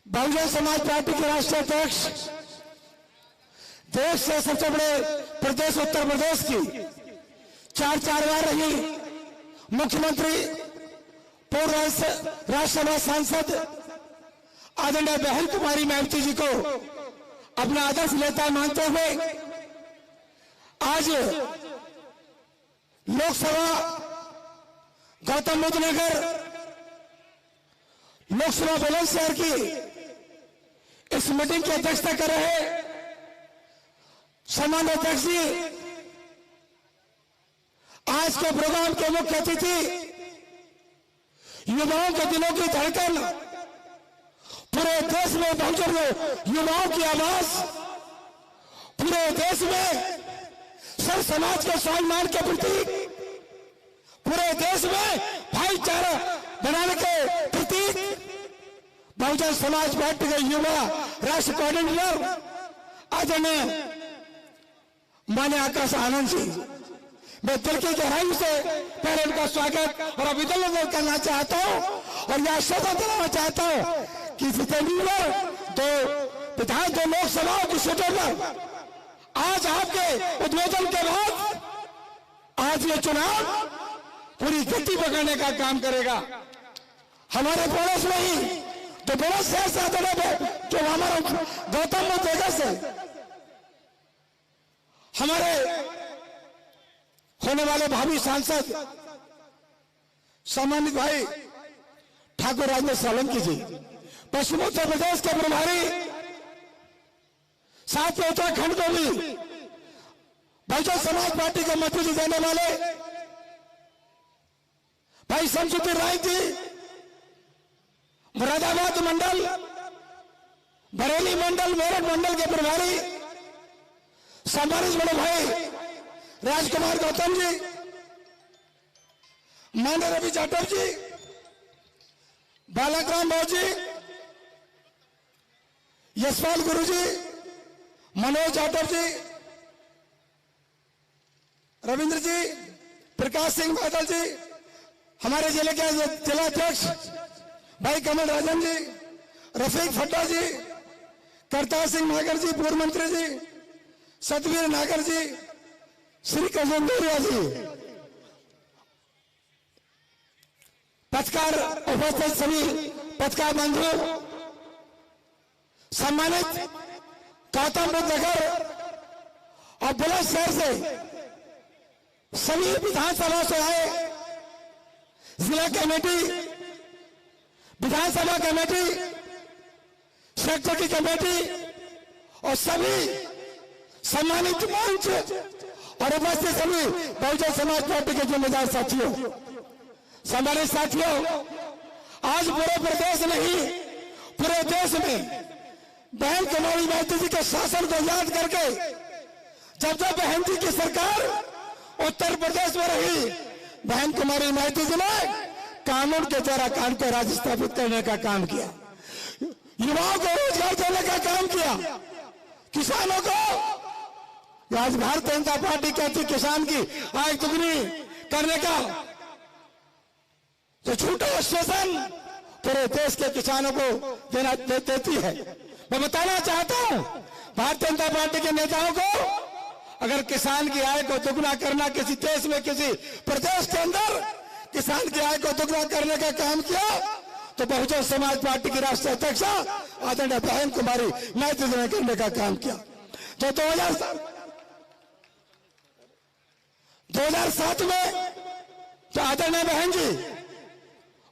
Bahujan Samaj party के राष्ट्रीय अध्यक्ष, देश से सबसे बड़े प्रदेश उत्तर प्रदेश की चार बार रही मुख्यमंत्री, पूर्व राज्यसभा सांसद आदरणीय बहन कुमारी मायावती जी को अपना आदर्श नेता मानते हुए आज लोकसभा गौतम बुद्ध नगर लोकसभा बुलंदशहर की इस मीटिंग की अध्यक्षता कर रहे सम्मानित अध्यक्ष जी, आज के प्रोग्राम के मुख्य अतिथि, युवाओं के दिलों की धड़कन, पूरे देश में बहुजन युवाओं की आवाज, पूरे देश में सब समाज के स्वाभिमान के प्रतीक, पूरे देश में भाईचारा बनाने के प्रतीक बहुजन समाज पार्टी के युवा राष्ट्रीय कोऑर्डिनेटर आदरणीय माननीय आकाश आनंद जी, मैं दिल की गहराई से पहले उनका स्वागत और अभिनंदन करना चाहता हूं और यह आश्वासन दिलाना चाहता हूं कि सितंबर दो लोकसभाओं की सीटों पर आज आपके उद्बोधन के बाद आज ये चुनाव पूरी गति पकड़ने का काम करेगा। हमारे पड़ोस में ही तो बहुत से साधन जो हमारा गौतम बुद्ध नगर से हमारे होने वाले भावी सांसद सम्मानित भाई ठाकुर राजेश सोलंकी जी, पश्चिम उत्तर प्रदेश के प्रभारी, साथ में उत्तराखंड को भी बहुजन समाज पार्टी को मजबूती देने वाले भाई शमसुद्दीन राय जी, मुरादाबाद मंडल, बरेली मंडल, मेरठ मंडल के प्रभारी सम्मानित बड़े भाई राजकुमार गौतम जी, मान्य रवि जाटव जी, बालाग्राम बाबू जी, यशपाल गुरु जी, मनोज जाटव जी, रविंद्र जी, प्रकाश सिंह बादल जी, हमारे जिले के जिलाध्यक्ष भाई कमल राजन जी, रफीक फट्टा जी, करतार सिंह नागर जी, पूर्व मंत्री जी, सतवीर नागर जी, श्री कृष्ण दोरिया जी, पत्रकार उपस्थित सभी पत्रकार बंधु, सम्मानित गौतम बुद्ध नगर और बुलंदशहर से सभी विधानसभा से आए जिला कमेटी, विधानसभा कमेटी, सेक्टर की कमेटी और सभी सम्मानित मंच और उपस्थित सभी बहुजन समाज पार्टी के जिम्मेदार साथियों, सम्मानित साथियों, आज पूरे प्रदेश नहीं पूरे देश में बहन कुमारी मायावती जी के शासन को याद करके जब बहन जी की सरकार उत्तर प्रदेश में रही, बहन कुमारी मायावती जी ने कानून के द्वारा कानून को राज्य स्थापित करने का काम किया, युवाओं को रोजगार देने का काम किया, किसानों को, आज भारतीय जनता पार्टी कहती किसान की आय दुगनी करने का जो छूटा आश्वासन पूरे देश के किसानों को देना देती है। मैं बताना चाहता हूं भारतीय जनता पार्टी के नेताओं को, अगर किसान की आय को दुगना करना, किसी देश में किसी प्रदेश के अंदर किसान की आय को दुगना करने का काम किया तो बहुजन समाज पार्टी की राष्ट्रीय अध्यक्ष आदरणीय बहन कुमारी मायावती जी ने करने का काम किया। जो 2007 में तो आदरणीय बहन जी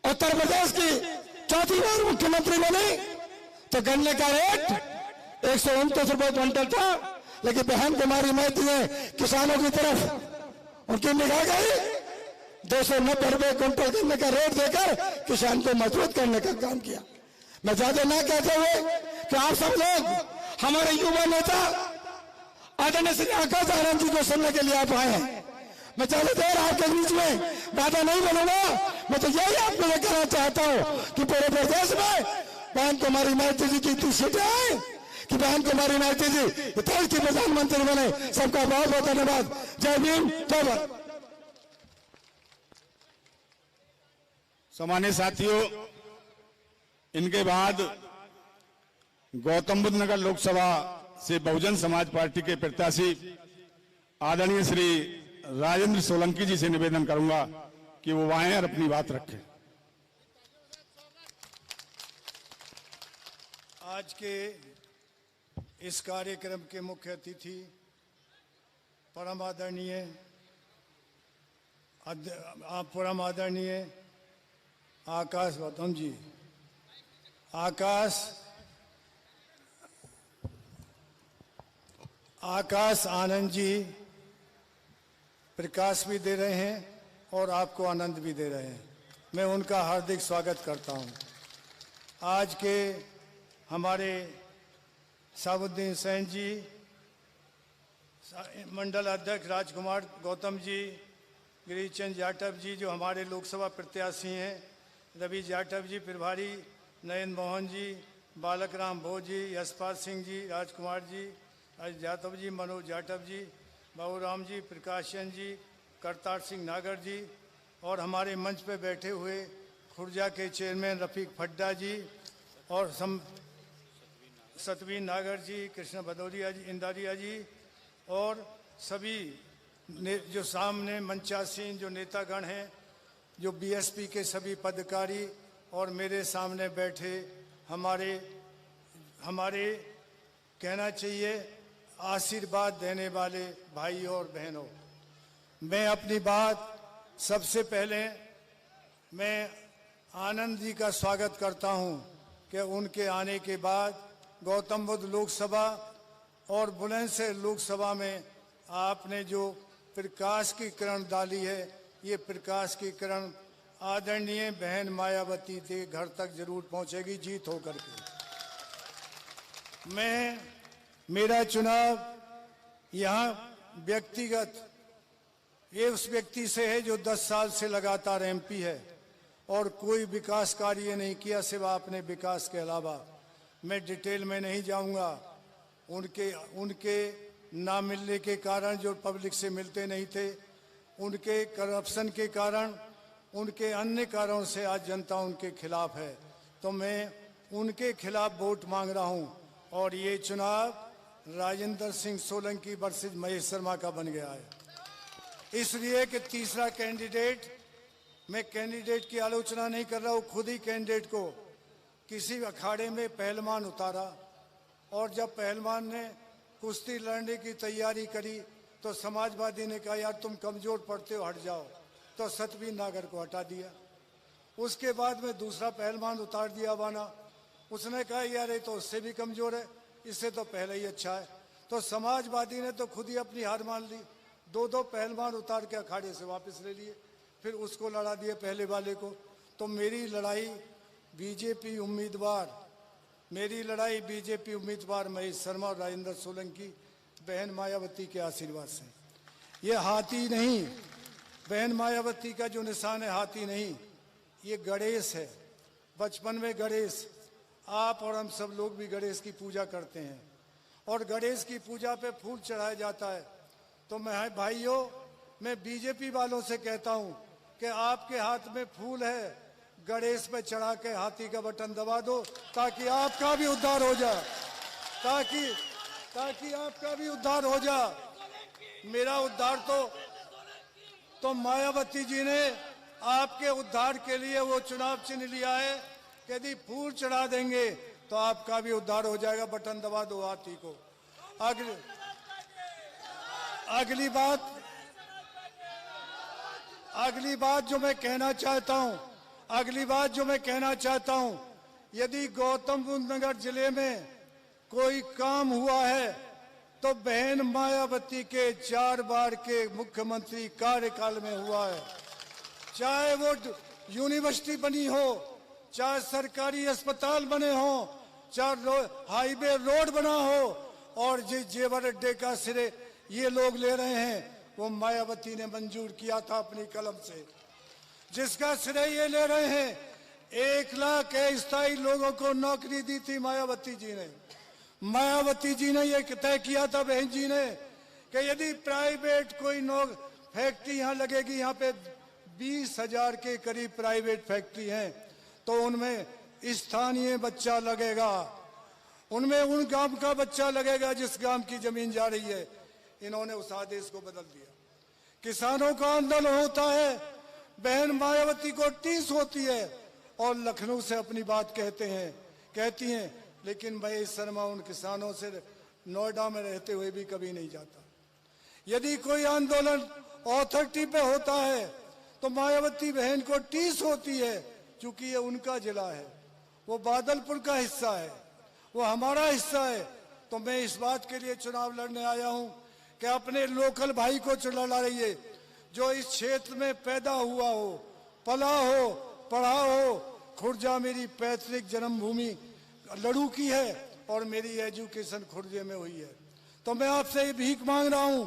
उत्तर प्रदेश की चौथी बार मुख्यमंत्री बनी तो गन्ने का रेट 129 रुपए क्विंटल था, लेकिन बहन कुमारी मायावती ने किसानों की तरफ उनकी निगाह गई, 290 रुपए क्विंटल गन्ने का रेट देकर किसान को मजबूत करने का काम किया। मैं ज्यादा ना कहते हुए कि आप सब लोग हमारे युवा नेता आदरणीय श्री आकाश आनंद जी को सुनने के लिए आप आए हैं। मैं ज्यादा देर आपके बीच में बाधा नहीं बनूंगा, मैं तो यही आपको ये कहना चाहता हूं कि पूरे प्रदेश में बहन कुमारी मायावती जी की इतनी सीटें आए कि बहन कुमारी मायावती जी देश की प्रधानमंत्री बने। सबका बहुत बहुत धन्यवाद। जय भीम, जय भारत। सम्मानित साथियों, इनके बाद गौतम बुद्ध नगर लोकसभा से बहुजन समाज पार्टी के प्रत्याशी आदरणीय श्री राजेंद्र सोलंकी जी से निवेदन करूंगा कि वो आए और अपनी बात रखें। आज के इस कार्यक्रम के मुख्य अतिथि परम आदरणीय आकाश गौतम जी, आकाश आनंद जी प्रकाश भी दे रहे हैं और आपको आनंद भी दे रहे हैं। मैं उनका हार्दिक स्वागत करता हूं। आज के हमारे साबुद्दीन सैन जी, मंडल अध्यक्ष राजकुमार गौतम जी, गिरीशचंद जाटव जी जो हमारे लोकसभा प्रत्याशी हैं, रवि जाटव जी प्रभारी, नयन मोहन जी, बालक राम भोज जी, यशपाल सिंह जी, राजकुमार जी, अजय जाटव जी, मनोज जाटव जी, बाबूराम जी, प्रकाशन जी, करतार सिंह नागर जी और हमारे मंच पे बैठे हुए खुर्जा के चेयरमैन रफीक फड्डा जी और सतवीन नागर जी, कृष्ण भदौरिया जी, इंदारिया जी और सभी जो सामने मंचासीन जो नेतागण हैं, जो बीएसपी के सभी पदाधिकारी और मेरे सामने बैठे हमारे कहना चाहिए आशीर्वाद देने वाले भाई और बहनों, मैं अपनी बात सबसे पहले मैं आनंद जी का स्वागत करता हूं कि उनके आने के बाद गौतम बुद्ध लोकसभा और बुलंदशहर लोकसभा में आपने जो प्रकाश की किरण डाली है, ये प्रकाश की किरण आदरणीय बहन मायावती के घर तक जरूर पहुंचेगी जीत होकर के। मेरा चुनाव यहाँ व्यक्तिगत ये उस व्यक्ति से है जो 10 साल से लगातार एमपी है और कोई विकास कार्य नहीं किया सिवा अपने विकास के अलावा। मैं डिटेल में नहीं जाऊंगा। उनके ना मिलने के कारण जो पब्लिक से मिलते नहीं थे, उनके करप्शन के कारण, उनके अन्य कारणों से आज जनता उनके खिलाफ है, तो मैं उनके खिलाफ वोट मांग रहा हूं और ये चुनाव राजेंद्र सिंह सोलंकी वर्सेस महेश शर्मा का बन गया है। इसलिए कि तीसरा कैंडिडेट, मैं कैंडिडेट की आलोचना नहीं कर रहा हूं, खुद ही कैंडिडेट को किसी अखाड़े में पहलवान उतारा और जब पहलवान ने कुश्ती लड़ने की तैयारी करी तो समाजवादी ने कहा यार तुम कमजोर पड़ते हो, हट जाओ, तो सतवीन नागर को हटा दिया। उसके बाद में दूसरा पहलवान उतार दिया बाना, उसने कहा यार ये तो उससे भी कमजोर है, इससे तो पहले ही अच्छा है, तो समाजवादी ने तो खुद ही अपनी हार मान ली, दो पहलवान उतार के अखाड़े से वापस ले लिए, फिर उसको लड़ा दिए पहले वाले को। तो मेरी लड़ाई बीजेपी उम्मीदवार महेश शर्मा और राजेंद्र सोलंकी बहन मायावती के आशीर्वाद से। ये हाथी नहीं, बहन मायावती का जो निशान है हाथी नहीं, ये गणेश है। बचपन में गणेश, आप और हम सब लोग भी गणेश की पूजा करते हैं और गणेश की पूजा पे फूल चढ़ाया जाता है। तो मैं भाइयों, मैं बीजेपी वालों से कहता हूं कि आपके हाथ में फूल है, गणेश पे चढ़ा के हाथी का बटन दबा दो ताकि आपका भी उद्धार हो जाए, ताकि आपका भी उद्धार हो जाए। मेरा उद्धार तो मायावती जी ने आपके उद्धार के लिए वो चुनाव चिन्ह लिया है कि यदि फूल चढ़ा देंगे तो आपका भी उद्धार हो जाएगा, बटन दबा दो हाथी को। अगली बात जो मैं कहना चाहता हूं, यदि गौतम बुद्ध नगर जिले में कोई काम हुआ है तो बहन मायावती के 4 बार के मुख्यमंत्री कार्यकाल में हुआ है। चाहे वो यूनिवर्सिटी बनी हो, चाहे सरकारी अस्पताल बने हो, चाहे हाईवे रोड बना हो, और जिस जेवर अड्डे का श्रेय ये लोग ले रहे हैं वो मायावती ने मंजूर किया था अपनी कलम से। जिसका श्रेय ये ले रहे हैं, 1 लाख अस्थायी लोगों को नौकरी दी थी मायावती जी ने। मायावती जी ने ये तय किया था बहन जी ने कि यदि प्राइवेट कोई फैक्ट्री यहाँ लगेगी, यहाँ पे 20,000 के करीब प्राइवेट फैक्ट्री हैं, तो उनमें स्थानीय बच्चा लगेगा, उनमें उन गांव का बच्चा लगेगा जिस गांव की जमीन जा रही है। इन्होंने उस आदेश को बदल दिया। किसानों का आंदोलन होता है, बहन मायावती को टीस होती है और लखनऊ से अपनी बात कहती हैं, लेकिन महेश शर्मा उन किसानों से नोएडा में रहते हुए भी कभी नहीं जाता। यदि कोई आंदोलन अथॉरिटी पे होता है तो मायावती बहन को टीस होती है, क्योंकि ये उनका जिला है, वो बादलपुर का हिस्सा है, वो हमारा हिस्सा है। तो मैं इस बात के लिए चुनाव लड़ने आया हूं कि अपने लोकल भाई को चुना लाइए, जो इस क्षेत्र में पैदा हुआ हो, पला हो, पढ़ा हो। खुर्जा मेरी पैतृक जन्मभूमि लड़ू की है और मेरी एजुकेशन खुर्जे में हुई है। तो मैं आपसे भीख मांग रहा हूं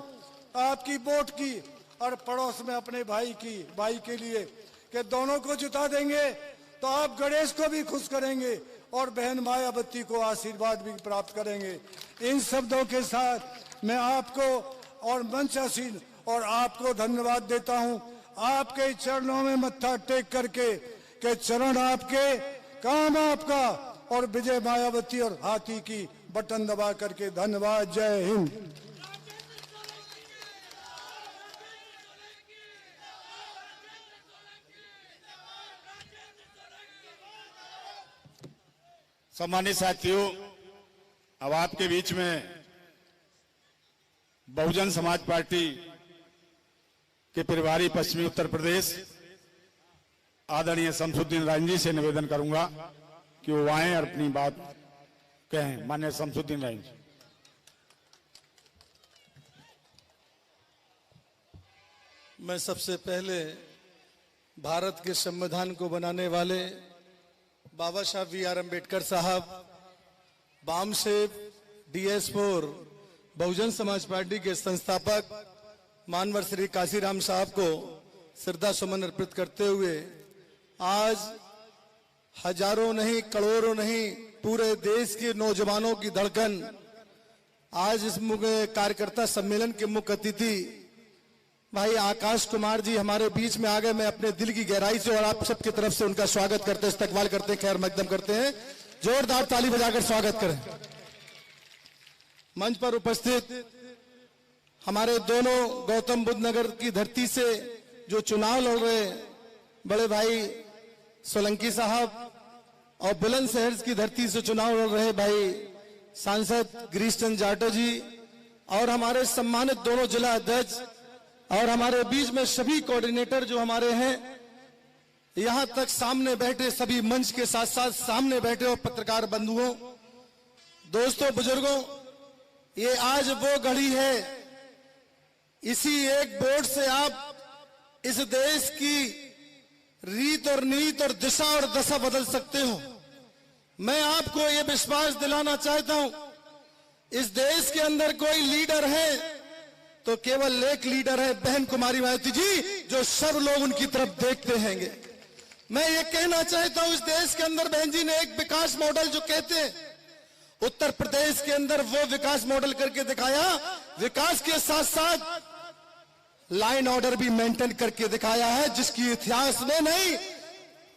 आपकी वोट की और पड़ोस में अपने भाई के लिए कि दोनों को जिता देंगे तो आप गणेश को भी खुश करेंगे और बहन मायावती को आशीर्वाद भी प्राप्त करेंगे। इन शब्दों के साथ मैं आपको और मंचासीन और आपको धन्यवाद देता हूं। आपके चरणों में मत्था टेक करके कि चरण आपके, काम आपका और विजय मायावती और हाथी की बटन दबा करके। धन्यवाद। जय हिंद। सम्मानित साथियों, अब आपके बीच में बहुजन समाज पार्टी के प्रभारी पश्चिमी उत्तर प्रदेश आदरणीय शमसुद्दीन राइन जी से निवेदन करूंगा कि वो आए और अपनी बात कहें। माननीय शमसुद्दीन राइन जी। मैं सबसे पहले भारत के संविधान को बनाने वाले बाबा साहब B.R. अम्बेडकर साहब, बामसेब DS4 बहुजन समाज पार्टी के संस्थापक मानवर श्री काशीराम साहब को श्रद्धा सुमन अर्पित करते हुए आज हजारों नहीं, करोड़ों नहीं, पूरे देश के नौजवानों की धड़कन आज इस कार्यकर्ता सम्मेलन के मुख्य अतिथि भाई आकाश कुमार जी हमारे बीच में आ गए। मैं अपने दिल की गहराई से और आप सबकी तरफ से उनका स्वागत करते हैं, इस्तकबाल करते हैं, खैर मकदम करते हैं। जोरदार ताली बजाकर स्वागत करें। मंच पर उपस्थित हमारे दोनों गौतम बुद्ध नगर की धरती से जो चुनाव लड़ रहे बड़े भाई सोलंकी साहब और बुलंदशहर की धरती से चुनाव लड़ रहे भाई सांसद गिरीश चंद्र जाटव जी और हमारे सम्मानित दोनों जिला अध्यक्ष और हमारे बीच में सभी कोऑर्डिनेटर जो हमारे हैं, यहां तक सामने बैठे सभी मंच के साथ साथ सामने बैठे और पत्रकार बंधुओं, दोस्तों, बुजुर्गों, ये आज वो घड़ी है, इसी एक वोट से आप इस देश की रीत और नीत और दिशा और दशा बदल सकते हो। मैं आपको ये विश्वास दिलाना चाहता हूं, इस देश के अंदर कोई लीडर है तो केवल एक लीडर है, बहन कुमारी मायावती जी, जो सब लोग उनकी तरफ देखते हैंगे। मैं ये कहना चाहता हूं, इस देश के अंदर बहन जी ने एक विकास मॉडल जो कहते हैं, उत्तर प्रदेश के अंदर वो विकास मॉडल करके दिखाया। विकास के साथ साथ लाइन ऑर्डर भी मेंटेन करके दिखाया है, जिसकी इतिहास में नहीं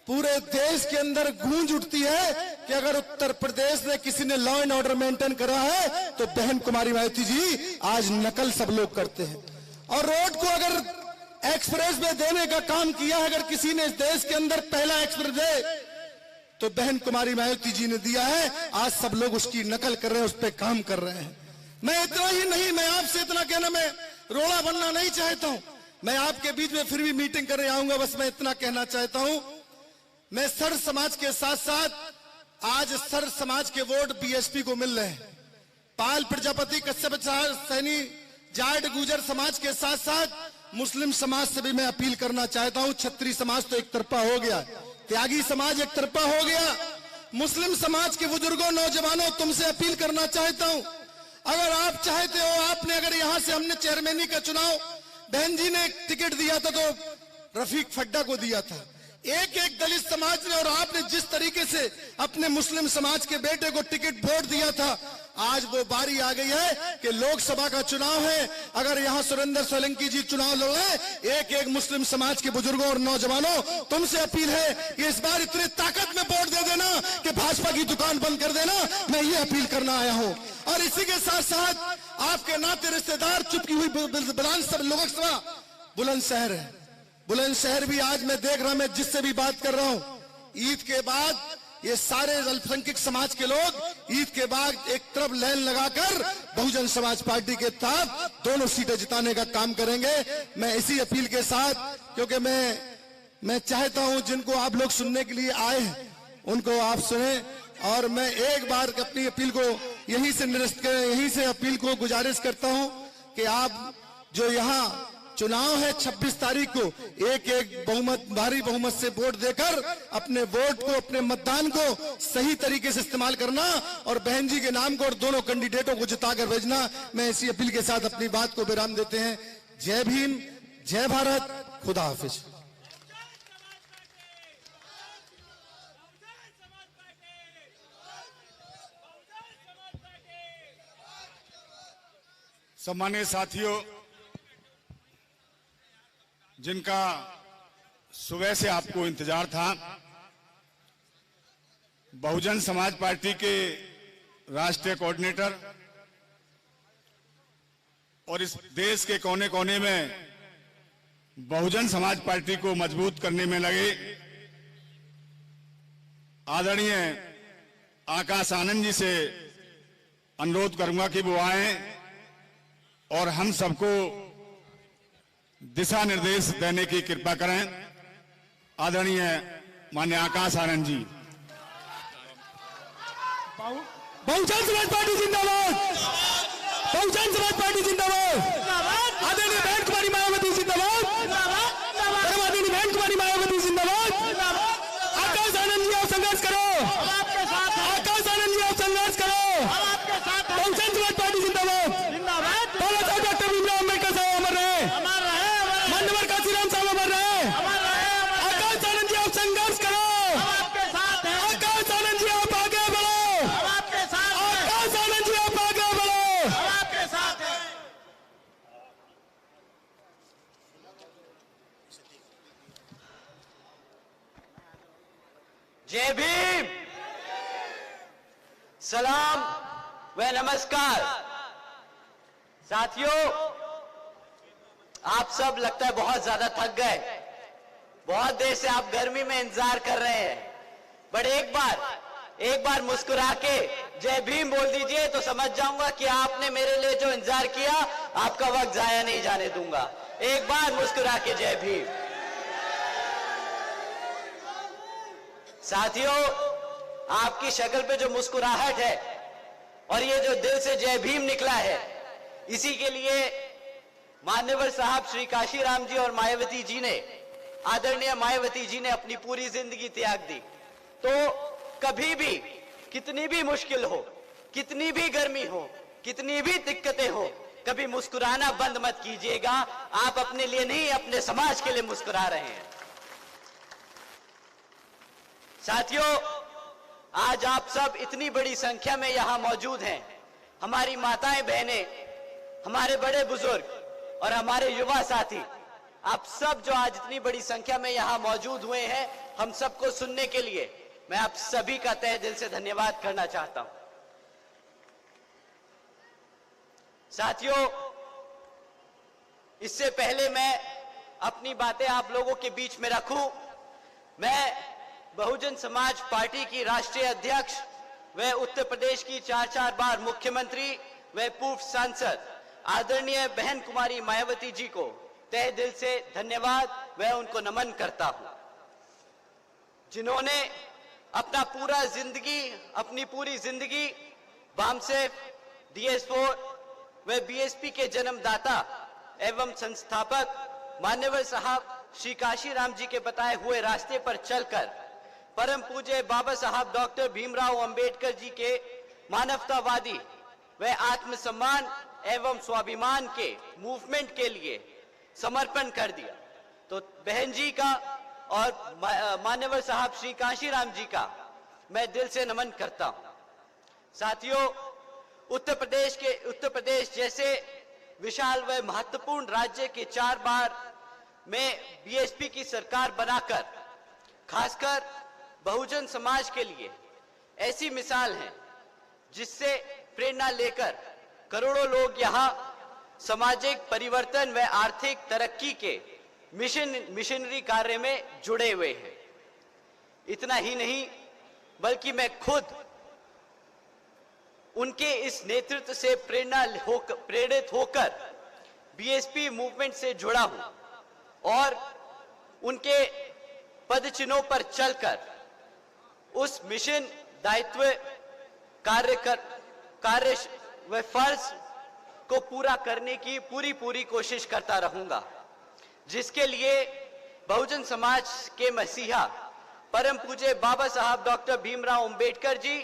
पूरे देश के अंदर गूंज उठती है कि अगर उत्तर प्रदेश ने किसी ने लॉ एंड ऑर्डर मेंटेन करा है तो बहन कुमारी मायावती जी आज नकल सब लोग करते हैं। और रोड को अगर एक्सप्रेस वे देने का काम किया है, अगर किसी ने इस देश के अंदर पहला एक्सप्रेस वे तो बहन कुमारी मायावती जी ने दिया है। आज सब लोग उसकी नकल कर रहे हैं, उस पर काम कर रहे हैं। मैं इतना ही नहीं, मैं आपसे इतना कहना, मैं रोड़ा बनना नहीं चाहता हूं, मैं आपके बीच में फिर भी मीटिंग करने आऊंगा, बस मैं इतना कहना चाहता हूं, मैं सर समाज के साथ साथ आज सर समाज के वोट बीएसपी को मिल रहे हैं। पाल प्रजापति, कश्यप सैनी, जाट गुजर समाज के साथ साथ मुस्लिम समाज से भी मैं अपील करना चाहता हूं। क्षत्रिय समाज तो एक तरफा हो गया, त्यागी समाज एक तरफा हो गया। मुस्लिम समाज के बुजुर्गों, नौजवानों, तुमसे अपील करना चाहता हूं, अगर आप चाहते हो, आपने अगर यहां से हमने चेयरमैनी का चुनाव, बहन जी ने टिकट दिया था तो रफीक फड्डा को दिया था, एक एक दलित समाज ने, और आपने जिस तरीके से अपने मुस्लिम समाज के बेटे को टिकट वोट दिया था, आज वो बारी आ गई है कि लोकसभा का चुनाव है। अगर यहां सुरेंद्र सोलंकी जी चुनाव लड़ रहे हैं, एक एक मुस्लिम समाज के बुजुर्गों और नौजवानों, तुमसे अपील है कि इस बार इतने ताकत में वोट दे देना कि भाजपा की दुकान बंद कर देना, मैं ये अपील करना आया हूं। और इसी के साथ साथ आपके नाते रिश्तेदार चुपकी हुई विधानसभा लोकसभा बुलंदशहर है। बुलंदशहर भी आज मैं देख रहा, मैं जिससे भी बात कर रहा हूं, ईद के बाद ये सारे अल्पसंख्यक समाज के लोग ईद के बाद एक तरफ लाइन लगाकर बहुजन समाज पार्टी के साथ दोनों सीटें जिताने का काम करेंगे। मैं इसी अपील के साथ, क्योंकि मैं चाहता हूं जिनको आप लोग सुनने के लिए आए हैं उनको आप सुने, और मैं एक बार अपनी अपील को यहीं से निरस्त करें, यहीं से अपील को गुजारिश करता हूं कि आप जो यहाँ चुनाव है 26 तारीख को एक बहुमत, भारी बहुमत से वोट देकर अपने वोट को, अपने मतदान को सही तरीके से इस्तेमाल करना और बहन जी के नाम को और दोनों कैंडिडेटों को जिताकर भेजना। मैं इसी अपील के साथ अपनी बात को विराम देते हैं। जय भीम, जय भारत, खुदा हाफिज। सम्मानित साथियों, जिनका सुबह से आपको इंतजार था, बहुजन समाज पार्टी के राष्ट्रीय कोऑर्डिनेटर और इस देश के कोने कोने में बहुजन समाज पार्टी को मजबूत करने में लगे आदरणीय आकाश आनंद जी से अनुरोध करूंगा कि वो आए और हम सबको दिशा निर्देश देने की कृपा करें। आदरणीय माननीय आकाश आनंद जी। बहुजन समाज पार्टी जिंदाबाद, बहुजन समाज पार्टी जिंदाबाद, आदरणीय बहन कुमारी मायावती जिंदाबाद, आदरणीय बहन कुमारी मायावती जिंदाबाद। आकाश आनंद जी आप संघर्ष करो, आकाश आनंद जी आप संघर्ष करो, बहुजन समाज पार्टी जिंदाबाद, बाला साहब डॉक्टर भीमराव अम्बेडकर साहब अमर रहे, माननीय काशीराम साहब अमर रहे। आकाश आनंद जी आप संघर्ष करो, आकाश आनंद जी आप आगे बढ़ो, आकाश आनंद जी आप आगे बढ़ो। जय भीम, सलाम व नमस्कार। साथियों, आप सब लगता है बहुत ज्यादा थक गए, बहुत देर से आप गर्मी में इंतजार कर रहे हैं, बट एक बार मुस्कुरा के जय भीम बोल दीजिए तो समझ जाऊंगा कि आपने मेरे लिए जो इंतजार किया आपका वक्त जाया नहीं जाने दूंगा। एक बार मुस्कुरा के जय भीम। साथियों, आपकी शक्ल पे जो मुस्कुराहट है और ये जो दिल से जय भीम निकला है, इसी के लिए मान्यवर साहब श्री काशीराम जी और मायावती जी ने, आदरणीय मायावती जी ने अपनी पूरी जिंदगी त्याग दी। तो कभी भी, कितनी भी मुश्किल हो, कितनी भी गर्मी हो, कितनी भी दिक्कतें हो, कभी मुस्कुराना बंद मत कीजिएगा। आप अपने लिए नहीं, अपने समाज के लिए मुस्कुरा रहे हैं। साथियों, आज आप सब इतनी बड़ी संख्या में यहां मौजूद हैं। हमारी माताएं, बहनें, हमारे बड़े बुजुर्ग और हमारे युवा साथी, आप सब जो आज इतनी बड़ी संख्या में यहां मौजूद हुए हैं, हम सबको सुनने के लिए मैं आप सभी का तहे दिल से धन्यवाद करना चाहता हूं। साथियों, इससे पहले मैं अपनी बातें आप लोगों के बीच में रखूं, मैं बहुजन समाज पार्टी की राष्ट्रीय अध्यक्ष व उत्तर प्रदेश की 4 बार मुख्यमंत्री व पूर्व सांसद आदरणीय बहन कुमारी मायावती जी को तहे दिल से धन्यवाद व उनको नमन करता हूं, जिन्होंने अपनी पूरी जिंदगी बामसेफ, DS4 व बीएसपी के जन्मदाता एवं संस्थापक मान्यवर साहब श्री काशीराम जी के बताए हुए रास्ते पर चलकर परम पूज्य बाबा साहब डॉक्टर भीमराव अंबेडकर जी के मानवतावादी व आत्मसम्मान एवं स्वाभिमान के मूवमेंट के लिए समर्पण कर दिया। तो बहन जी का और मान्यवर साहब श्री काशीराम जी का मैं दिल से नमन करता हूं। साथियों, उत्तर प्रदेश जैसे विशाल व महत्वपूर्ण राज्य के 4 बार में बीएसपी की सरकार बनाकर खासकर बहुजन समाज के लिए ऐसी मिसाल हैं जिससे प्रेरणा लेकर करोड़ों लोग यहां सामाजिक परिवर्तन व आर्थिक तरक्की के मिशनरी कार्य में जुड़े हुए हैं। इतना ही नहीं बल्कि मैं खुद उनके इस नेतृत्व से प्रेरित होकर बीएसपी मूवमेंट से जुड़ा हूं और उनके पदचिन्हों पर चलकर उस मिशन दायित्व कार्य व फर्ज को पूरा करने की पूरी कोशिश करता रहूंगा, जिसके लिए बहुजन समाज के मसीहा परम पूज्य बाबा साहब डॉक्टर भीमराव अंबेडकर जी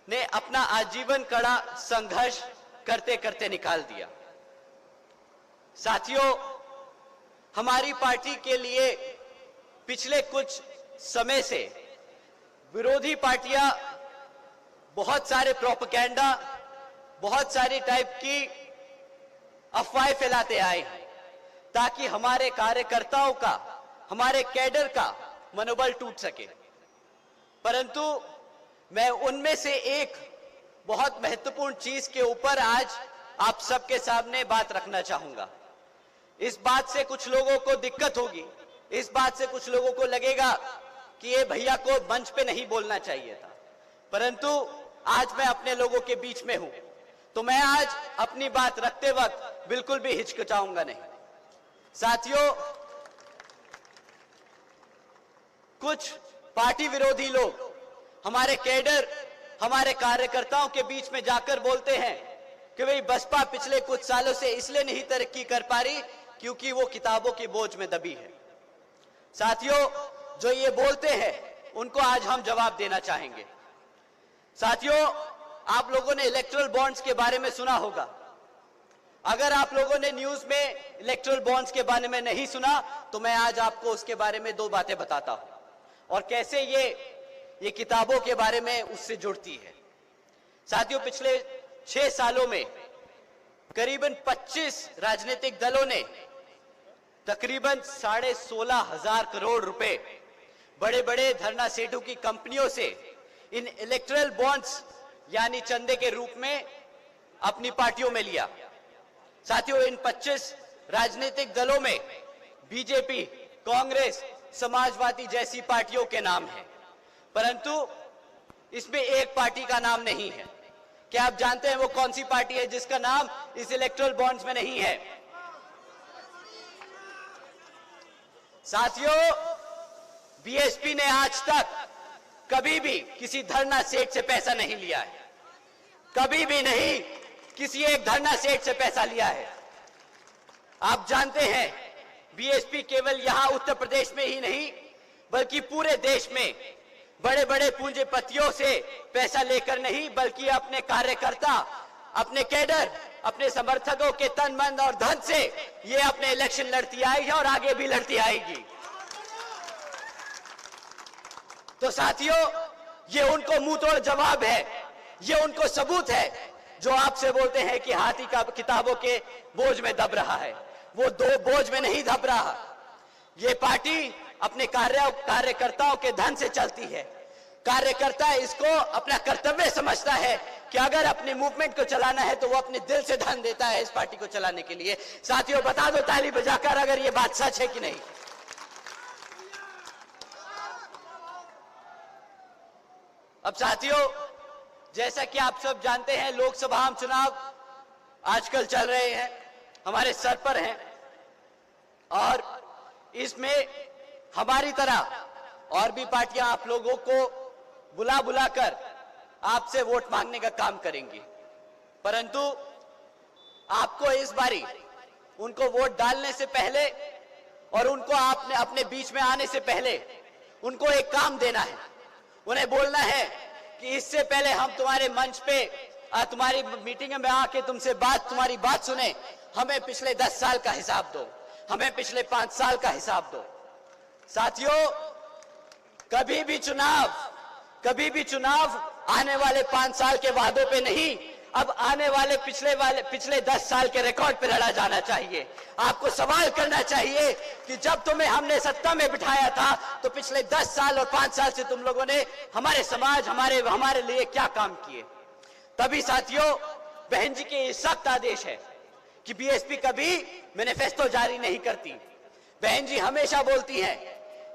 ने अपना आजीवन कड़ा संघर्ष करते करते निकाल दिया। साथियों, हमारी पार्टी के लिए पिछले कुछ समय से विरोधी पार्टियां बहुत सारे प्रोपेगेंडा, बहुत सारी टाइप की अफवाहें फैलाते आए हैं ताकि हमारे कार्यकर्ताओं का, हमारे कैडर का मनोबल टूट सके। परंतु मैं उनमें से एक बहुत महत्वपूर्ण चीज के ऊपर आज आप सबके सामने बात रखना चाहूंगा। इस बात से कुछ लोगों को दिक्कत होगी, इस बात से कुछ लोगों को लगेगा कि ये भैया को मंच पे नहीं बोलना चाहिए था, परंतु आज मैं अपने लोगों के बीच में हूं तो मैं आज अपनी बात रखते वक्त बिल्कुल भी हिचकिचाऊंगा नहीं। साथियों, कुछ पार्टी विरोधी लोग हमारे कैडर, हमारे कार्यकर्ताओं के बीच में जाकर बोलते हैं कि भाई बसपा पिछले कुछ सालों से इसलिए नहीं तरक्की कर पा रही क्योंकि वो किताबों के बोझ में दबी है। साथियों, जो ये बोलते हैं उनको आज हम जवाब देना चाहेंगे। साथियों, आप लोगों ने इलेक्टोरल बॉन्ड्स के बारे में सुना होगा। अगर आप लोगों ने न्यूज में इलेक्टोरल बॉन्ड्स के बारे में नहीं सुना तो मैं आज आपको उसके बारे में दो बातें बताता हूं और कैसे ये किताबों के बारे में उससे जुड़ती है। साथियों, पिछले 6 सालों में करीबन 25 राजनीतिक दलों ने तकरीबन 16,500 करोड़ रुपए बड़े बड़े धरना सेठों की कंपनियों से इन इलेक्टोरल बॉन्ड्स यानी चंदे के रूप में अपनी पार्टियों में लिया। साथियों, इन 25 राजनीतिक दलों में बीजेपी, कांग्रेस, समाजवादी जैसी पार्टियों के नाम हैं, परंतु इसमें एक पार्टी का नाम नहीं है। क्या आप जानते हैं वो कौन सी पार्टी है जिसका नाम इस इलेक्टोरल बॉन्ड्स में नहीं है? साथियों, बीएसपी ने आज तक कभी भी किसी धरना सेठ से पैसा नहीं लिया है, कभी भी नहीं किसी एक धरना सेठ से पैसा लिया है। आप जानते हैं बीएसपी केवल यहां उत्तर प्रदेश में ही नहीं बल्कि पूरे देश में बड़े बड़े पूंजीपतियों से पैसा लेकर नहीं बल्कि अपने कार्यकर्ता, अपने कैडर, अपने समर्थकों के तन मन और धन से ये अपने इलेक्शन लड़ती आई है और आगे भी लड़ती आएगी। तो साथियों, ये उनको मुंह तोड़ जवाब है, ये उनको सबूत है जो आपसे बोलते हैं कि हाथी का किताबों के बोझ में दब रहा है। वो दो बोझ में नहीं दब रहा। ये पार्टी अपने कार्यकर्ताओं के धन से चलती है। कार्यकर्ता इसको अपना कर्तव्य समझता है कि अगर अपनी मूवमेंट को चलाना है तो वो अपने दिल से धन देता है इस पार्टी को चलाने के लिए। साथियों, बता दो ताली बजाकर अगर ये बात सच है कि नहीं। अब साथियों, जैसा कि आप सब जानते हैं, लोकसभा चुनाव आजकल चल रहे हैं, हमारे सर पर हैं और इसमें हमारी तरह और भी पार्टियां आप लोगों को बुला कर आपसे वोट मांगने का काम करेंगी, परंतु आपको इस बारी उनको वोट डालने से पहले और उनको आपने अपने बीच में आने से पहले उनको एक काम देना है। उन्हें बोलना है कि इससे पहले हम तुम्हारे मंच पे तुम्हारी मीटिंग में आके तुमसे तुम्हारी बात सुने, हमें पिछले 10 साल का हिसाब दो, हमें पिछले 5 साल का हिसाब दो। साथियों, कभी भी चुनाव आने वाले 5 साल के वादों पे नहीं, अब आने वाले पिछले 10 साल के रिकॉर्ड पे लड़ा जाना चाहिए। आपको सवाल करना चाहिए कि जब तुम्हें हमने सत्ता में बिठाया था तो पिछले 10 साल और 5 साल से तुम लोगों ने हमारे समाज हमारे लिए क्या काम किए। तभी साथियों, बहन जी के ये सख्त आदेश है कि बीएसपी कभी मैनिफेस्टो जारी नहीं करती। बहन जी हमेशा बोलती हैं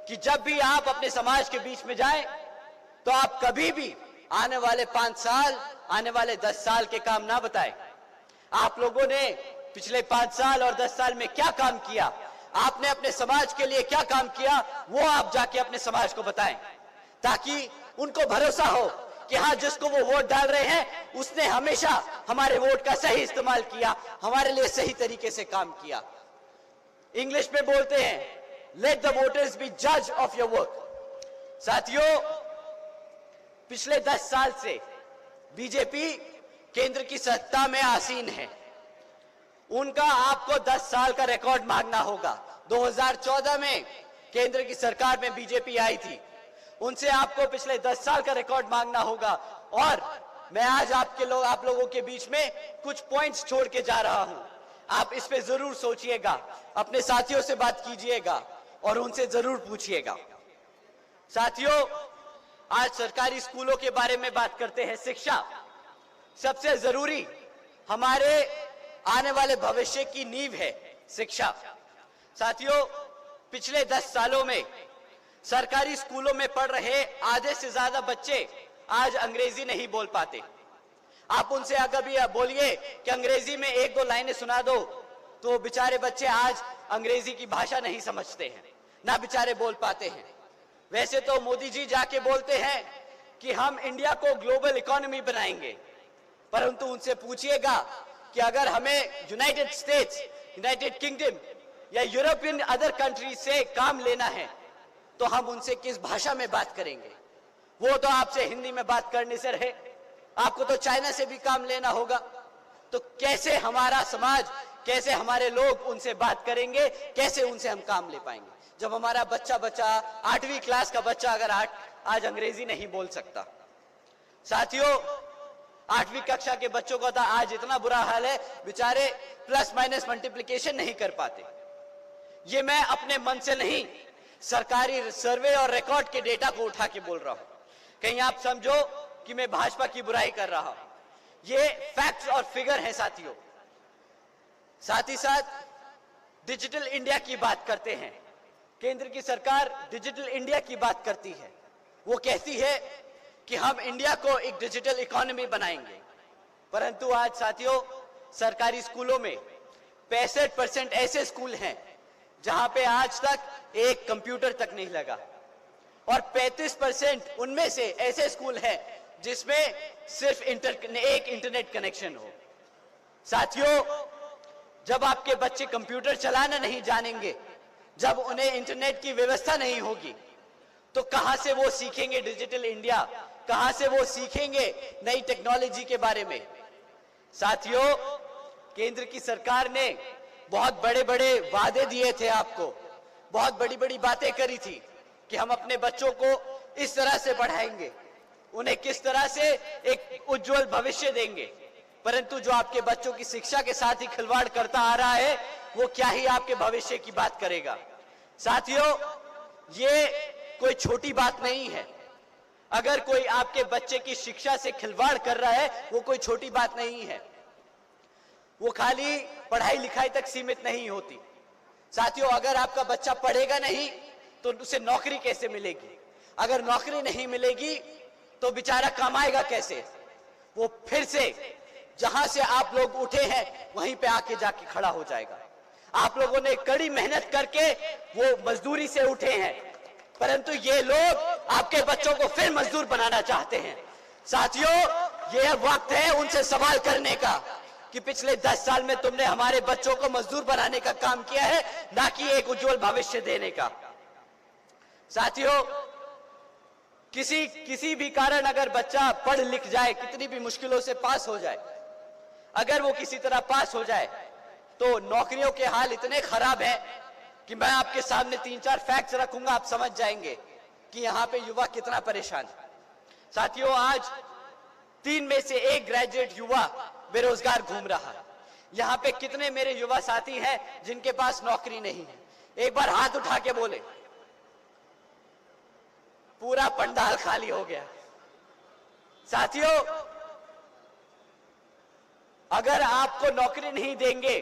कि जब भी आप अपने समाज के बीच में जाएं तो आप कभी भी आने वाले 5 साल, आने वाले 10 साल के काम ना बताएं। आप लोगों ने पिछले 5 साल और 10 साल में क्या काम किया, आपने अपने समाज के लिए क्या काम किया, वो आप जाके अपने समाज को बताएं, ताकि उनको भरोसा हो कि हाँ, जिसको वो वोट डाल रहे हैं उसने हमेशा हमारे वोट का सही इस्तेमाल किया, हमारे लिए सही तरीके से काम किया। इंग्लिश में बोलते हैं, लेट द वोटर्स बी जज ऑफ योर वर्क। साथियों, पिछले 10 साल से बीजेपी केंद्र की सत्ता में आसीन है। उनका आपको 10 साल का रिकॉर्ड मांगना होगा। 2014 में केंद्र की सरकार में बीजेपी आई थी, उनसे आपको पिछले 10 साल का रिकॉर्ड मांगना होगा। और मैं आज आप लोगों के बीच में कुछ पॉइंट्स छोड़ के जा रहा हूं। आप इस पे जरूर सोचिएगा, अपने साथियों से बात कीजिएगा और उनसे जरूर पूछिएगा। साथियों, आज सरकारी स्कूलों के बारे में बात करते हैं। शिक्षा सबसे जरूरी, हमारे आने वाले भविष्य की नींव है शिक्षा। साथियों, पिछले 10 सालों में सरकारी स्कूलों में पढ़ रहे आधे से ज्यादा बच्चे आज अंग्रेजी नहीं बोल पाते। आप उनसे अगर भी बोलिए कि अंग्रेजी में 1-2 लाइनें सुना दो, तो बेचारे बच्चे आज अंग्रेजी की भाषा नहीं समझते हैं, ना बेचारे बोल पाते हैं। वैसे तो मोदी जी जाके बोलते हैं कि हम इंडिया को ग्लोबल इकोनॉमी बनाएंगे, परंतु उनसे पूछिएगा कि अगर हमें यूनाइटेड स्टेट्स, यूनाइटेड किंगडम या यूरोपियन अदर कंट्रीज से काम लेना है तो हम उनसे किस भाषा में बात करेंगे। वो तो आपसे हिंदी में बात करने से रहे, आपको तो चाइना से भी काम लेना होगा। तो कैसे हमारा समाज, कैसे हमारे लोग उनसे बात करेंगे, कैसे उनसे हम काम ले पाएंगे, जब हमारा बच्चा 8वीं क्लास का बच्चा अगर आज अंग्रेजी नहीं बोल सकता। साथियों, 8वीं कक्षा के बच्चों का तो आज इतना बुरा हाल है, बेचारे प्लस माइनस मल्टीप्लिकेशन नहीं कर पाते। ये मैं अपने मन से नहीं, सरकारी सर्वे और रिकॉर्ड के डेटा को उठा के बोल रहा हूं। कहीं आप समझो कि मैं भाजपा की बुराई कर रहा हूं, ये फैक्ट्स और फिगर है साथियों। साथ ही साथ डिजिटल इंडिया की बात करते हैं। केंद्र की सरकार डिजिटल इंडिया की बात करती है। वो कहती है कि हम इंडिया को एक डिजिटल इकोनॉमी बनाएंगे, परंतु आज साथियों सरकारी स्कूलों में 65% ऐसे स्कूल हैं जहां पे आज तक एक कंप्यूटर तक नहीं लगा, और 35% उनमें से ऐसे स्कूल हैं जिसमें सिर्फ एक इंटरनेट कनेक्शन हो। साथियों, जब आपके बच्चे कंप्यूटर चलाना नहीं जानेंगे, जब उन्हें इंटरनेट की व्यवस्था नहीं होगी, तो कहां से वो सीखेंगे डिजिटल इंडिया, कहां से वो सीखेंगे नई टेक्नोलॉजी के बारे में। साथियों, केंद्र की सरकार ने बहुत बड़े बड़े वादे दिए थे आपको, बहुत बड़ी बड़ी बातें करी थी कि हम अपने बच्चों को इस तरह से पढ़ाएंगे, उन्हें किस तरह से एक उज्जवल भविष्य देंगे, परंतु जो आपके बच्चों की शिक्षा के साथ ही खिलवाड़ करता आ रहा है, वो क्या ही आपके भविष्य की बात करेगा। साथियों, ये कोई छोटी बात नहीं है। अगर कोई आपके बच्चे की शिक्षा से खिलवाड़ कर रहा है, वो कोई छोटी बात नहीं है। वो खाली पढ़ाई लिखाई तक सीमित नहीं होती। साथियों, अगर आपका बच्चा पढ़ेगा नहीं तो उसे नौकरी कैसे मिलेगी? अगर नौकरी नहीं मिलेगी तो बेचारा कमाएगा कैसे? वो फिर से जहां से आप लोग उठे हैं वहीं पे आके जाके खड़ा हो जाएगा। आप लोगों ने कड़ी मेहनत करके वो मजदूरी से उठे हैं, परंतु ये लोग आपके बच्चों को फिर मजदूर बनाना चाहते हैं। साथियों, ये वक्त है उनसे सवाल करने का कि पिछले 10 साल में तुमने हमारे बच्चों को मजदूर बनाने का काम किया है, ना कि एक उज्जवल भविष्य देने का। साथियों, किसी भी कारण अगर बच्चा पढ़ लिख जाए, कितनी भी मुश्किलों से पास हो जाए, अगर वो किसी तरह पास हो जाए, तो नौकरियों के हाल इतने खराब हैं कि मैं आपके सामने 3-4 फैक्ट्स रखूंगा, आप समझ जाएंगे कि यहां पे युवा कितना परेशान है। साथियों, आज 3 में से 1 ग्रेजुएट युवा बेरोजगार घूम रहा है। यहाँ पे कितने मेरे युवा साथी हैं जिनके पास नौकरी नहीं है? एक बार हाथ उठा के बोले। पूरा पंडाल खाली हो गया। साथियों, अगर आपको नौकरी नहीं देंगे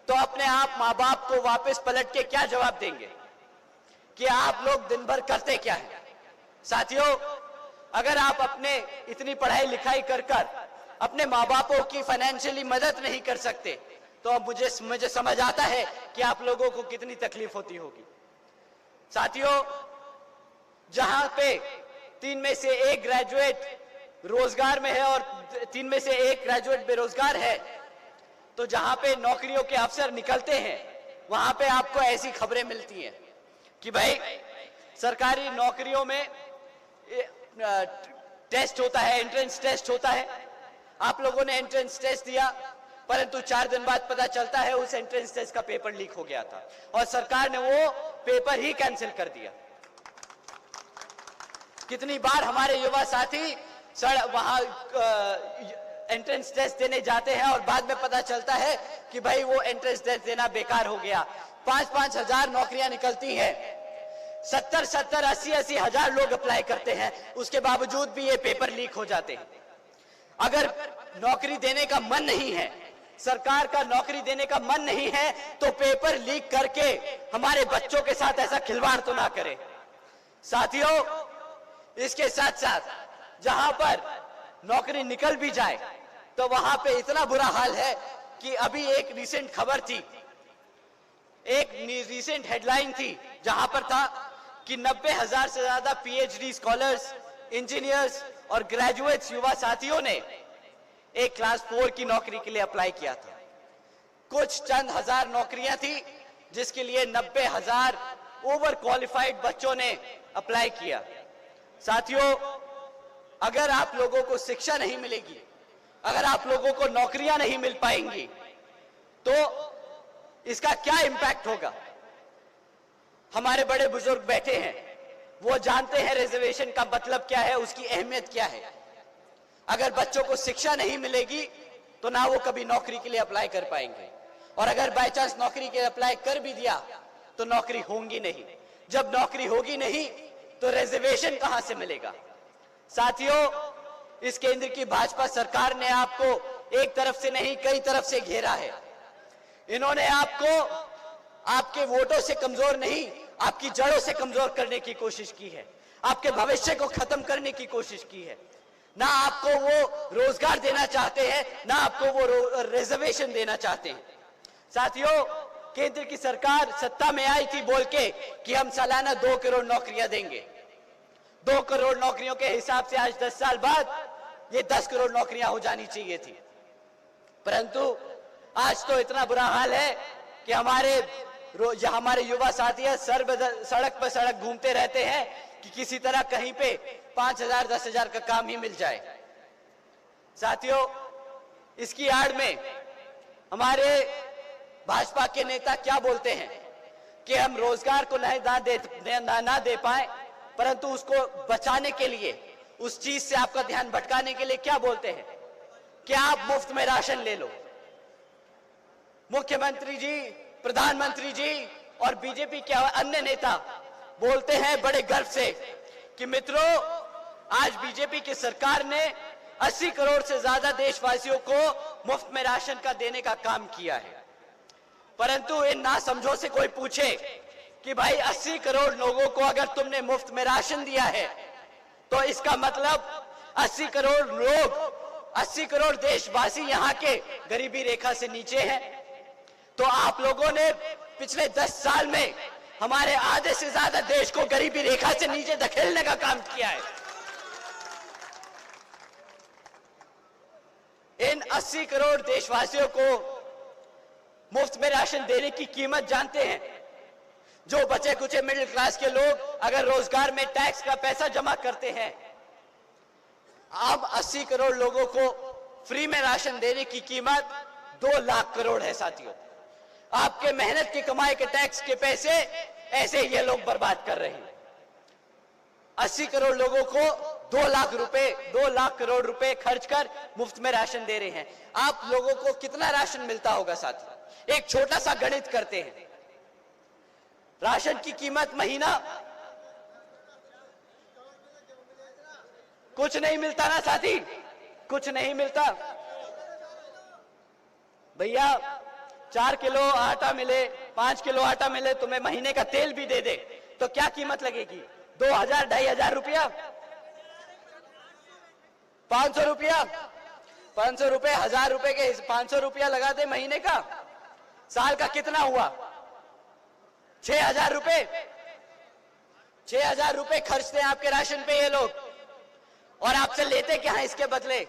तो अपने आप मां बाप को वापस पलट के क्या जवाब देंगे कि आप लोग दिन भर करते क्या है? साथियों, अगर आप अपने इतनी पढ़ाई लिखाई कर अपने माँ बापों की फाइनेंशियली मदद नहीं कर सकते तो अब मुझे समझ आता है कि आप लोगों को कितनी तकलीफ होती होगी। साथियों, जहां पे 3 में से 1 ग्रेजुएट रोजगार में है और 3 में से 1 ग्रेजुएट बेरोजगार है, तो जहां पे नौकरियों के अवसर निकलते हैं वहां पे आपको ऐसी खबरें मिलती हैं कि भाई सरकारी नौकरियों में टेस्ट होता है, एंट्रेंस टेस्ट होता है। आप लोगों ने एंट्रेंस टेस्ट दिया, परंतु 4 दिन बाद पता चलता है उस एंट्रेंस टेस्ट का पेपर लीक हो गया था और सरकार ने वो पेपर ही कैंसिल कर दिया। कितनी बार हमारे युवा साथी वहां एंट्रेंस टेस्ट देने जाते हैं और बाद में पता चलता है कि भाई वो एंट्रेंस टेस्ट देना बेकार हो गया। 5-5 हजार नौकरियां निकलती हैं, 70-80 हजार लोग अप्लाई करते हैं, उसके बावजूद भी ये पेपर लीक हो जाते हैं। अगर नौकरी देने का मन नहीं है, सरकार का नौकरी देने का मन नहीं है, तो पेपर लीक करके हमारे बच्चों के साथ ऐसा खिलवाड़ तो ना करें। साथियों, इसके साथ साथ जहां पर नौकरी निकल भी जाए तो वहां पे इतना बुरा हाल है कि अभी एक रिसेंट खबर थी, एक रिसेंट हेडलाइन थी जहां पर था कि 90,000 से ज्यादा पीएचडी स्कॉलर्स, इंजीनियर्स और ग्रेजुएट्स युवा साथियों ने एक क्लास 4 की नौकरी के लिए अप्लाई किया था। कुछ चंद हजार नौकरियां थी जिसके लिए 90,000 ओवर क्वालिफाइड बच्चों ने अप्लाई किया। साथियों, अगर आप लोगों को शिक्षा नहीं मिलेगी, अगर आप लोगों को नौकरियां नहीं मिल पाएंगी, तो इसका क्या इंपैक्ट होगा? हमारे बड़े बुजुर्ग बैठे हैं, वो जानते हैं रिजर्वेशन का मतलब क्या है, उसकी अहमियत क्या है। अगर बच्चों को शिक्षा नहीं मिलेगी तो ना वो कभी नौकरी के लिए अप्लाई कर पाएंगे, और अगर बाय चांस नौकरी के लिए अप्लाई कर भी दिया तो नौकरी होगी नहीं। जब नौकरी होगी नहीं तो रिजर्वेशन कहां से मिलेगा? साथियों, इस केंद्र की भाजपा सरकार ने आपको एक तरफ से नहीं कई तरफ से घेरा है। इन्होंने आपको आपके वोटों से कमजोर नहीं, आपकी जड़ों से कमजोर करने की कोशिश की है, आपके भविष्य को खत्म करने की कोशिश की है। ना आपको वो रोजगार देना चाहते हैं, ना आपको वो रिजर्वेशन देना चाहते हैं। साथियों, केंद्र की सरकार सत्ता में आई थी बोल के कि हम सालाना 2 करोड़ नौकरियां देंगे। 2 करोड़ नौकरियों के हिसाब से आज 10 साल बाद ये 10 करोड़ नौकरियां हो जानी चाहिए थी, परंतु आज तो इतना बुरा हाल है कि हमारे युवा साथी सड़क पर सड़क घूमते रहते हैं कि किसी तरह कहीं पे 5,000 10,000 का काम ही मिल जाए। साथियों, इसकी आड़ में हमारे भाजपा के नेता क्या बोलते हैं कि हम रोजगार को ना दे पाए, परंतु उसको बचाने के लिए, उस चीज से आपका ध्यान भटकाने के लिए क्या बोलते हैं कि आप मुफ्त में राशन ले लो। मुख्यमंत्री जी, प्रधानमंत्री जी और बीजेपी के अन्य नेता बोलते हैं बड़े गर्व से कि मित्रों, आज बीजेपी की सरकार ने 80 करोड़ से ज्यादा देशवासियों को मुफ्त में राशन का देने का काम किया है। परंतु इन नासमझों से कोई पूछे कि भाई 80 करोड़ लोगों को अगर तुमने मुफ्त में राशन दिया है तो इसका मतलब 80 करोड़ लोग, 80 करोड़ देशवासी यहाँ के गरीबी रेखा से नीचे हैं। तो आप लोगों ने पिछले 10 साल में हमारे आधे से ज्यादा देश को गरीबी रेखा से नीचे धकेलने का काम किया है। इन 80 करोड़ देशवासियों को मुफ्त में राशन देने की कीमत जानते हैं? जो बचे कुचे मिडिल क्लास के लोग अगर रोजगार में टैक्स का पैसा जमा करते हैं, अब 80 करोड़ लोगों को फ्री में राशन देने की कीमत 2 लाख करोड़ है। साथियों, आपके मेहनत की कमाई के टैक्स के पैसे ऐसे ये लोग बर्बाद कर रहे हैं। 80 करोड़ लोगों को 2 लाख करोड़ रुपए खर्च कर मुफ्त में राशन दे रहे हैं। आप लोगों को कितना राशन मिलता होगा साथी? एक छोटा सा गणित करते हैं। राशन की कीमत महीना कुछ नहीं मिलता ना साथी, कुछ नहीं मिलता भैया। 4 किलो आटा मिले, 5 किलो आटा मिले, तुम्हें महीने का तेल भी दे दे तो क्या कीमत लगेगी? 2000 2500 रुपया, 500 रुपया, 500 रुपए, 1000 रुपए के 500 रुपया लगा दे महीने का, साल का कितना हुआ? 6000 रुपए। 6000 रुपए खर्चते हैं आपके राशन पे ये लोग, और आपसे लेते क्या है इसके बदले?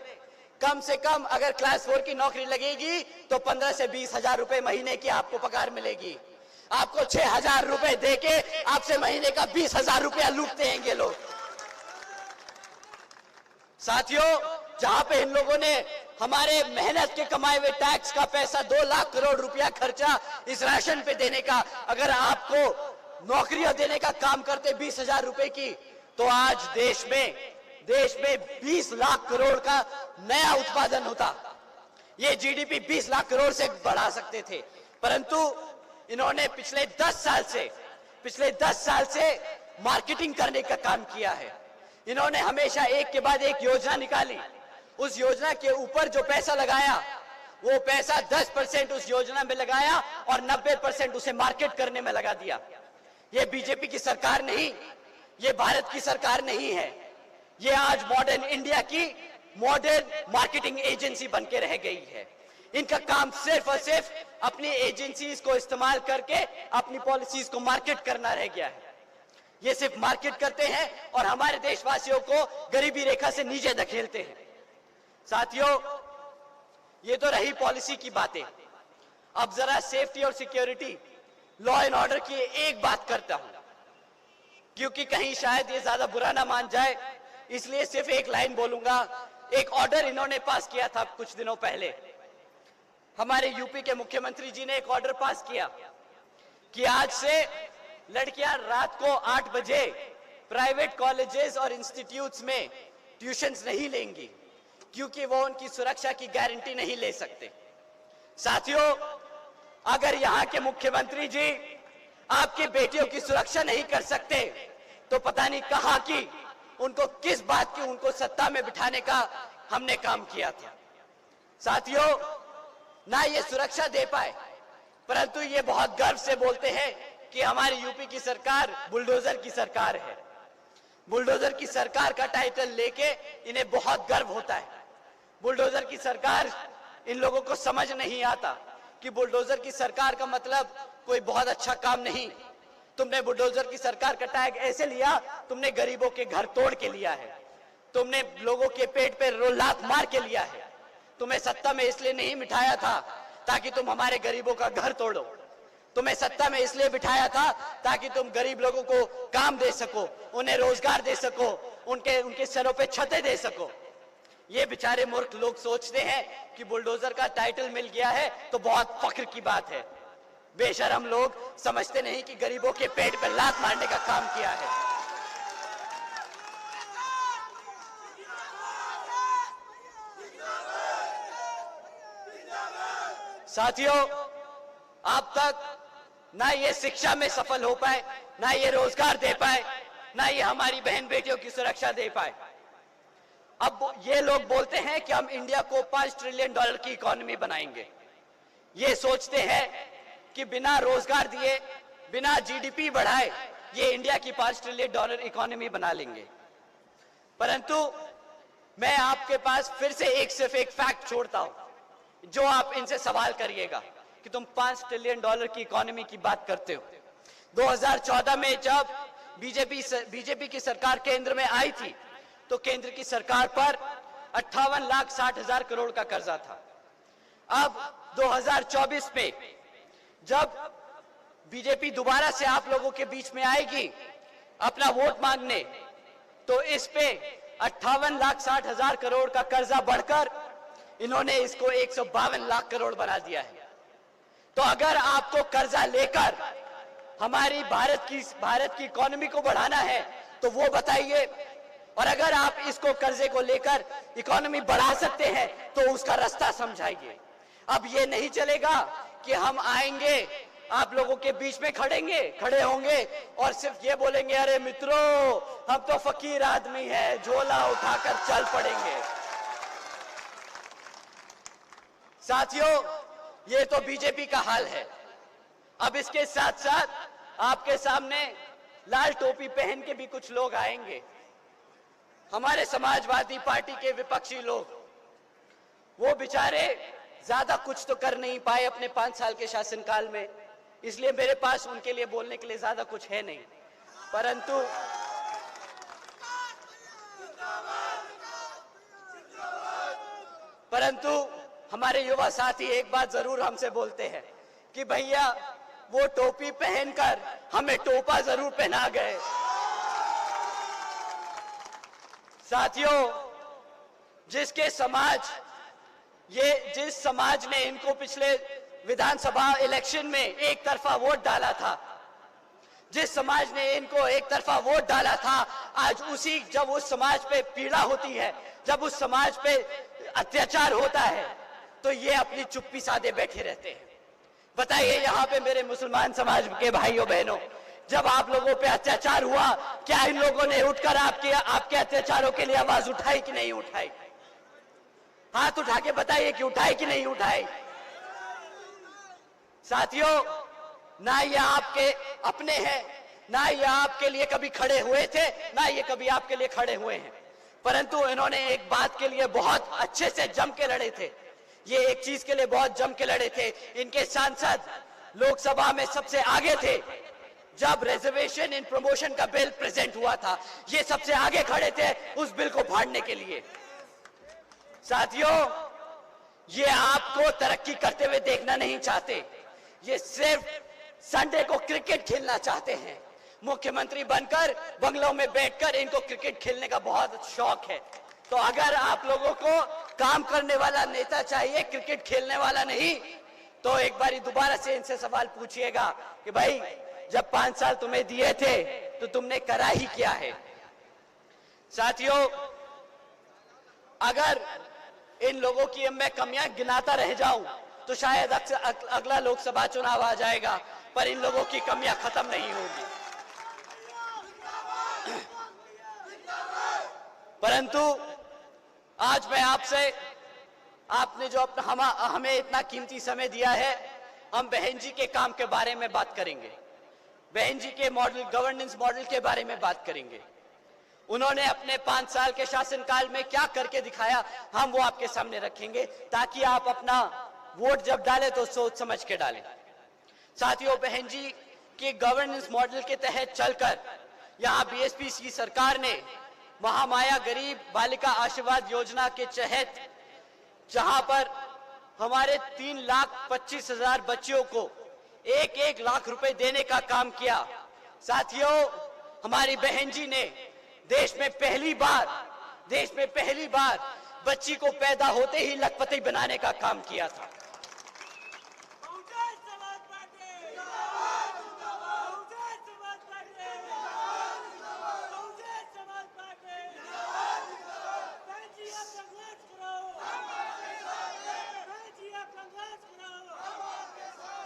कम से कम अगर क्लास 4 की नौकरी लगेगी तो 15 से 20 हजार रुपए महीने की आपको पगार मिलेगी। आपको 6000 रुपए देके आपसे महीने का 20,000 रुपया लूटते हैं ये लोग। साथियों, जहां पे इन लोगों ने हमारे मेहनत के कमाए हुए टैक्स का पैसा 2 लाख करोड़ रुपया खर्चा इस राशन पे देने का, अगर आपको नौकरियां देने का काम करते 20,000 रुपए की, तो आज देश में 20 लाख करोड़ का नया उत्पादन होता। ये जीडीपी 20 लाख करोड़ से बढ़ा सकते थे, परंतु इन्होंने पिछले 10 साल से मार्केटिंग करने का काम किया है। इन्होंने हमेशा एक के बाद एक योजना निकाली, उस योजना के ऊपर जो पैसा लगाया वो पैसा 10% उस योजना में लगाया और 90% उसे मार्केट करने में लगा दिया। ये बीजेपी की सरकार नहीं, ये भारत की सरकार नहीं है, ये आज मॉडर्न इंडिया की मॉडर्न मार्केटिंग एजेंसी बनके रह गई है। इनका काम सिर्फ और सिर्फ अपनी एजेंसीज को इस्तेमाल करके अपनी पॉलिसीज को मार्केट करना रह गया है। ये सिर्फ मार्केट करते हैं और हमारे देशवासियों को गरीबी रेखा से नीचे धकेलते हैं। साथियों, ये तो रही पॉलिसी की बातें। अब जरा सेफ्टी और सिक्योरिटी, लॉ एंड ऑर्डर की एक बात करता हूं, क्योंकि कहीं शायद ये ज्यादा बुरा ना मान जाए, इसलिए सिर्फ एक लाइन बोलूंगा। एक ऑर्डर इन्होंने पास किया था कुछ दिनों पहले। हमारे यूपी के मुख्यमंत्री जी ने एक ऑर्डर पास किया कि आज से लड़कियां रात को 8 बजे प्राइवेट कॉलेजेस और इंस्टीट्यूट्स में ट्यूशंस नहीं लेंगी, क्योंकि वो उनकी सुरक्षा की गारंटी नहीं ले सकते। साथियों, अगर यहाँ के मुख्यमंत्री जी आपकी बेटियों की सुरक्षा नहीं कर सकते, तो पता नहीं कहां की उनको किस बात की उनको सत्ता में बिठाने का हमने काम किया था। साथियों, ना ये सुरक्षा दे पाए, परंतु ये बहुत गर्व से बोलते हैं कि हमारी यूपी की सरकार बुलडोजर की सरकार है। बुलडोजर की सरकार का टाइटल लेके इन्हें बहुत गर्व होता है। बुलडोजर की सरकार, इन लोगों को समझ नहीं आता कि बुलडोजर की सरकार का मतलब कोई बहुत अच्छा काम नहीं। तुमने बुलडोजर की सरकार का टैग ऐसे लिया, तुमने गरीबों के घर तोड़ के लिया है, तुमने लोगों के पेट पे लात मार के लिया है। तुम्हें सत्ता में इसलिए नहीं बिठाया था ताकि तुम हमारे गरीबों का घर तोड़ो, तुम्हें सत्ता में इसलिए बिठाया था ताकि तुम गरीब लोगों को काम दे सको, उन्हें रोजगार दे सको, उनके सरों पे छतें दे सको। ये बेचारे मूर्ख लोग सोचते हैं कि बुलडोजर का टाइटल मिल गया है तो बहुत फख्र की बात है। बेशरम लोग समझते नहीं कि गरीबों के पेट पर लात मारने का काम किया है। साथियों, अब तक ना ये शिक्षा में सफल हो पाए, ना ये रोजगार दे पाए, ना ये हमारी बहन बेटियों की सुरक्षा दे पाए। अब ये लोग बोलते हैं कि हम इंडिया को $5 ट्रिलियन की इकोनॉमी बनाएंगे। ये सोचते हैं कि बिना रोजगार दिए, बिना जीडीपी बढ़ाए ये इंडिया की $5 ट्रिलियन इकोनॉमी बना लेंगे। परंतु मैं आपके पास फिर से सिर्फ एक फैक्ट छोड़ता हूं, जो आप इनसे सवाल करिएगा कि तुम $5 ट्रिलियन की इकोनॉमी की बात करते हो। 2014 में जब बीजेपी की सरकार केंद्र में आई थी, तो केंद्र की सरकार पर 58,60,000 करोड़ का कर्जा था। अब 2024 में जब बीजेपी दोबारा से आप लोगों के बीच में आएगी अपना वोट मांगने, तो इस पे 58,60,000 करोड़ का कर्जा बढ़कर इन्होंने इसको 152 लाख करोड़ बना दिया है। तो अगर आपको कर्जा लेकर हमारी भारत की इकोनॉमी को बढ़ाना है, तो वो बताइए और अगर आप इसको कर्जे को लेकर इकोनॉमी बढ़ा सकते हैं तो उसका रास्ता समझाइए। अब ये नहीं चलेगा कि हम आएंगे, आप लोगों के बीच में खड़े होंगे और सिर्फ ये बोलेंगे, अरे मित्रों हम तो फकीर आदमी हैं, झोला उठाकर चल पड़ेंगे। साथियों, ये तो बीजेपी का हाल है। अब इसके साथ साथ आपके सामने लाल टोपी पहन के भी कुछ लोग आएंगे, हमारे समाजवादी पार्टी के विपक्षी लोग। वो बेचारे ज्यादा कुछ तो कर नहीं पाए अपने 5 साल के शासनकाल में, इसलिए मेरे पास उनके लिए बोलने के लिए ज्यादा कुछ है नहीं, परंतु हमारे युवा साथी एक बात जरूर हमसे बोलते हैं कि भैया वो टोपी पहनकर हमें टोपा जरूर पहना गए। साथियों, जिस समाज ने इनको पिछले विधानसभा इलेक्शन में एक तरफा वोट डाला था, जिस समाज ने इनको एक तरफा वोट डाला था, आज जब उस समाज पे पीड़ा होती है, जब उस समाज पे अत्याचार होता है, तो ये अपनी चुप्पी साधे बैठे रहते हैं। बताइए यहाँ पे मेरे मुसलमान समाज के भाइयों बहनों, जब आप लोगों पे अत्याचार हुआ, क्या इन लोगों ने उठकर आपके अत्याचारों के लिए आवाज उठाई कि नहीं उठाई? हाथ उठा के बताइए कि उठाई कि नहीं उठाई? साथियों, ना ये आपके अपने हैं, ना ये आपके लिए कभी खड़े हुए थे, ना ये कभी आपके लिए खड़े हुए हैं, परंतु इन्होंने एक बात के लिए बहुत अच्छे से जम के लड़े थे। ये एक चीज के लिए बहुत जम के लड़े थे। इनके सांसद लोकसभा में सबसे आगे थे। जब रिजर्वेशन इन प्रमोशन का बिल प्रेजेंट हुआ था, ये सबसे आगे खड़े थे उस बिल को फाड़ने के लिए। साथियों, ये आपको तरक्की करते हुए देखना नहीं चाहते, ये सिर्फ संडे को क्रिकेट खेलना चाहते हैं। मुख्यमंत्री बनकर बंगलों में बैठकर इनको क्रिकेट खेलने का बहुत शौक है। तो अगर आप लोगों को काम करने वाला नेता चाहिए, क्रिकेट खेलने वाला नहीं, तो एक बारी दोबारा से इनसे सवाल पूछिएगा कि भाई जब 5 साल तुम्हें दिए थे तो तुमने करा ही क्या है? साथियों, अगर इन लोगों की मैं कमियां गिनाता रह जाऊं तो शायद अगला लोकसभा चुनाव आ जाएगा, पर इन लोगों की कमियां खत्म नहीं होगी। परंतु आज मैं आपने जो हमें इतना कीमती समय दिया है, हम बहन जी के काम के बारे में बात करेंगे, बहन जी के गवर्नेंस मॉडल के बारे में बात करेंगे। उन्होंने अपने 5 साल के शासनकाल में क्या करके दिखाया, हम वो आपके सामने रखेंगे, ताकि आप अपना वोट जब डालें तो सोच समझ के डालें। साथियों, बहन जी के गवर्नेंस मॉडल के तहत चलकर यहाँ बीएसपी की सरकार ने महामाया गरीब बालिका आशीर्वाद योजना के तहत, जहां पर हमारे 3,25,000 बच्चियों को 1-1 लाख रुपए देने का काम किया। साथियों, हमारी बहन जी ने देश में पहली बार बच्ची को पैदा होते ही लखपति बनाने का काम किया था।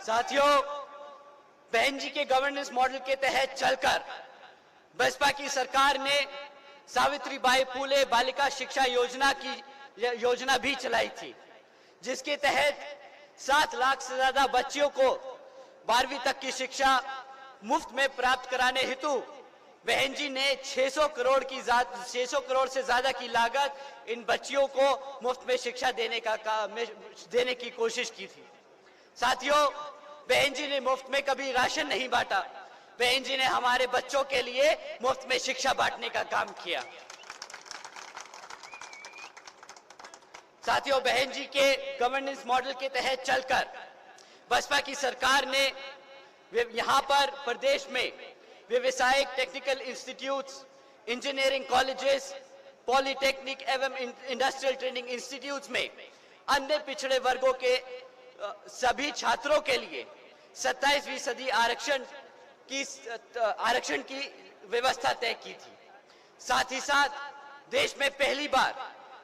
साथियों, बहन जी के गवर्नेंस मॉडल के तहत चलकर बसपा की सरकार ने सावित्रीबाई फुले बालिका शिक्षा योजना भी चलाई थी, जिसके तहत 7 लाख से ज्यादा बच्चियों को 12वीं तक की शिक्षा मुफ्त में प्राप्त कराने हेतु बहन जी ने 600 करोड़ से ज्यादा की लागत इन बच्चियों को मुफ्त में शिक्षा देने की कोशिश की थी। साथियों, बहन जी ने मुफ्त में कभी राशन नहीं बांटा, बहन जी ने हमारे बच्चों के लिए मुफ्त में शिक्षा बांटने का काम किया। साथियों, बहन जी के गवर्नेंस मॉडल के तहत चलकर बसपा की सरकार ने यहां पर प्रदेश में व्यवसायिक technical institutes, engineering colleges, polytechnic एवं इंडस्ट्रियल ट्रेनिंग इंस्टीट्यूट्स में अन्य पिछड़े वर्गों के सभी छात्रों के लिए 27% आरक्षण की व्यवस्था तय की थी। साथ ही साथ देश में पहली बार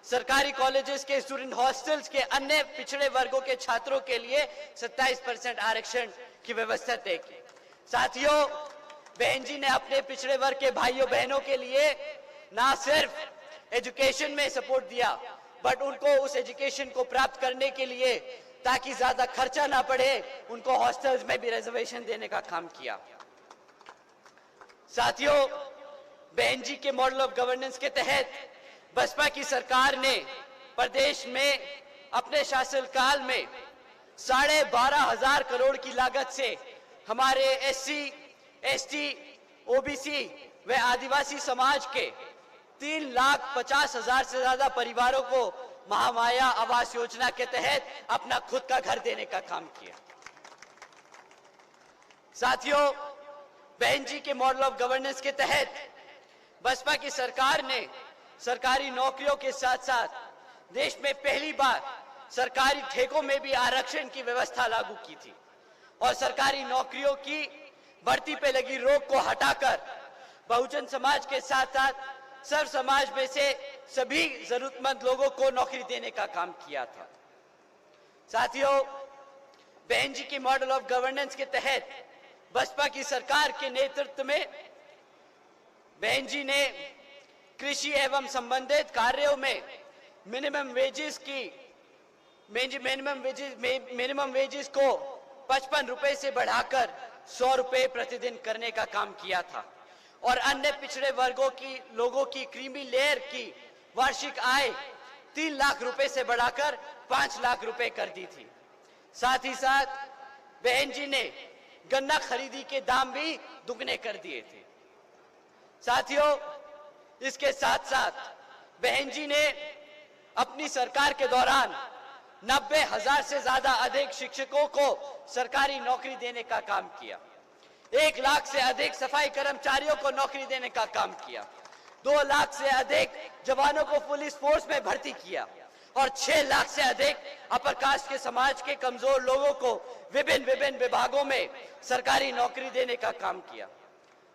सरकारी कॉलेजेस के स्टूडेंट हॉस्टल्स के अन्य पिछड़े वर्गों के छात्रों के लिए 27% आरक्षण की व्यवस्था तय की। साथियों, बहन जी ने अपने पिछड़े वर्ग के भाइयों बहनों के लिए ना सिर्फ एजुकेशन में सपोर्ट दिया, बट उनको उस एजुकेशन को प्राप्त करने के लिए ताकि ज्यादा खर्चा ना पड़े, उनको हॉस्टल्स में भी रिजर्वेशन देने का काम किया। साथियों, बहन जी के मॉडल ऑफ गवर्नेंस के तहत बसपा की सरकार ने प्रदेश में अपने शासनकाल में 12,500 करोड़ की लागत से हमारे एससी, एसटी, ओबीसी व आदिवासी समाज के 3,50,000 से ज्यादा परिवारों को महामाया आवास योजना के तहत अपना खुद का घर देने का काम किया। साथियों, बहन जी के मॉडल ऑफ गवर्नेंस के तहत बसपा की सरकार ने सरकारी नौकरियों के साथ साथ देश में पहली बार सरकारी ठेकों में भी आरक्षण की व्यवस्था लागू की थी और सरकारी नौकरियों की भर्ती पे लगी रोक को हटाकर बहुजन समाज के साथ साथ सर्व समाज में से सभी जरूरतमंद लोगों को नौकरी देने का काम किया था। साथियों, बहन जी की मॉडल ऑफ गवर्नेंस के तहत बसपा की सरकार के नेतृत्व में बहन जी ने कृषि एवं संबंधित कार्यों में मिनिमम वेजेस को 55 रुपए से बढ़ाकर 100 रुपए प्रतिदिन करने का काम किया था और अन्य पिछड़े वर्गों की लोगों की क्रीमी लेयर की वार्षिक आय 3 लाख रुपए से बढ़ाकर 5 लाख रुपए कर दी थी। साथ ही साथ बहन जी ने गन्ना खरीदी के दाम भी दुगने कर दिए थे। साथियों, इसके साथ साथ बहन जी ने अपनी सरकार के दौरान 90,000 से ज्यादा अधिक शिक्षकों को सरकारी नौकरी देने का काम किया, 1 लाख से अधिक सफाई कर्मचारियों को नौकरी देने का काम किया, 2 लाख से अधिक जवानों को पुलिस फोर्स में भर्ती किया और 6 लाख से अधिक अपर कास्ट के समाज के कमजोर लोगों को विभिन्न विभागों में सरकारी नौकरी देने का काम किया।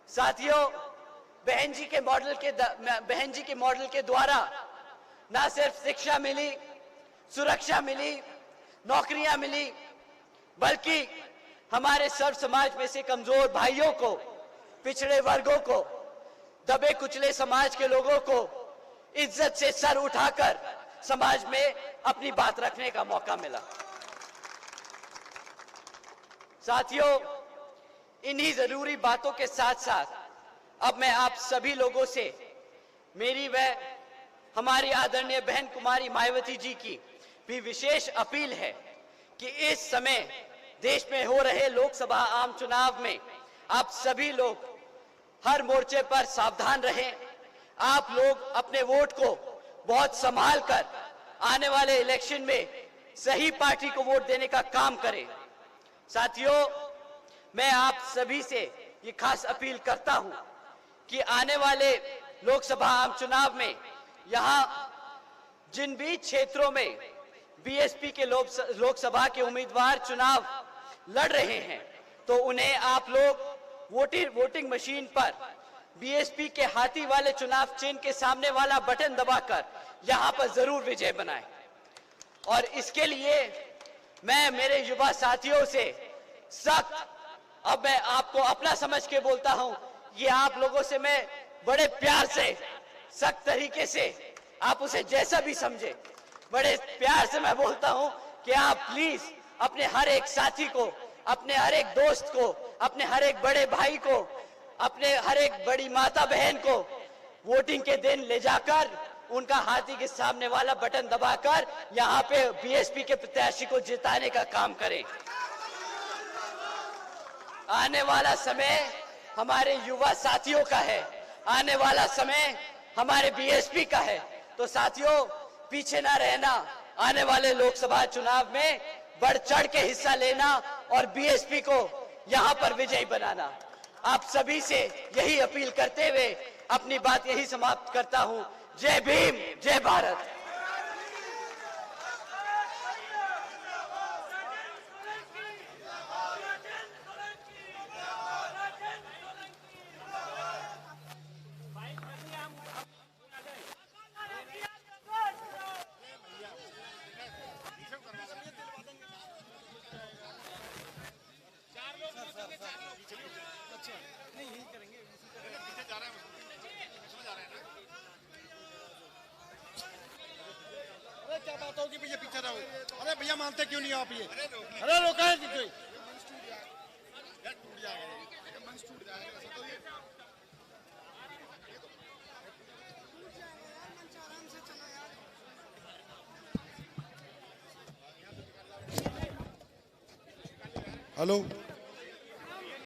साथियों, बहन जी के मॉडल के द्वारा न सिर्फ शिक्षा मिली, सुरक्षा मिली, नौकरियां मिली, बल्कि हमारे सर्व समाज में से कमजोर भाइयों को, पिछड़े वर्गों को, दबे कुचले समाज के लोगों को इज्जत से सर उठाकर समाज में अपनी बात रखने का मौका मिला। साथियों, इन्हीं जरूरी बातों के साथ साथ अब मैं आप सभी लोगों से मेरी व हमारी आदरणीय बहन कुमारी मायावती जी की भी विशेष अपील है कि इस समय देश में हो रहे लोकसभा आम चुनाव में आप सभी लोग हर मोर्चे पर सावधान रहें। आप लोग अपने वोट को बहुत संभाल कर आने वाले इलेक्शन में सही पार्टी को वोट देने का काम करें। साथियों, मैं आप सभी से ये खास अपील करता हूं कि आने वाले लोकसभा आम चुनाव में यहां जिन भी क्षेत्रों में बीएसपी के लोकसभा के उम्मीदवार चुनाव लड़ रहे हैं, तो उन्हें आप लोग वोटिंग मशीन पर बीएसपी के हाथी वाले चुनाव चिन्ह के सामने वाला बटन दबाकर यहां पर जरूर विजय बनाएं। और इसके लिए मैं मेरे युवा साथियों से सख्त, अब मैं आपको अपना समझ के बोलता हूं, ये आप लोगों से मैं बड़े प्यार से, सख्त तरीके से, आप उसे जैसा भी समझे, बड़े प्यार से मैं बोलता हूं कि आप प्लीज अपने हर एक साथी को, अपने हर एक दोस्त को, अपने हर एक बड़े भाई को, अपने हर एक बड़ी माता बहन को वोटिंग के दिन ले जाकर उनका हाथी के सामने वाला बटन दबाकर यहां पे बीएसपी के प्रत्याशी को जिताने का काम करें। आने वाला समय हमारे युवा साथियों का है, आने वाला समय हमारे बीएसपी का है। तो साथियों, पीछे ना रहना, आने वाले लोकसभा चुनाव में बढ़ चढ़ के हिस्सा लेना और बीएसपी को यहां पर विजयी बनाना। आप सभी से यही अपील करते हुए अपनी बात यही समाप्त करता हूं। जय भीम, जय भारत। क्या बात होगी भैया, पीछे रहो। अरे भैया मानते क्यों नहीं आप ये? अरे रोका है कितने? हेलो।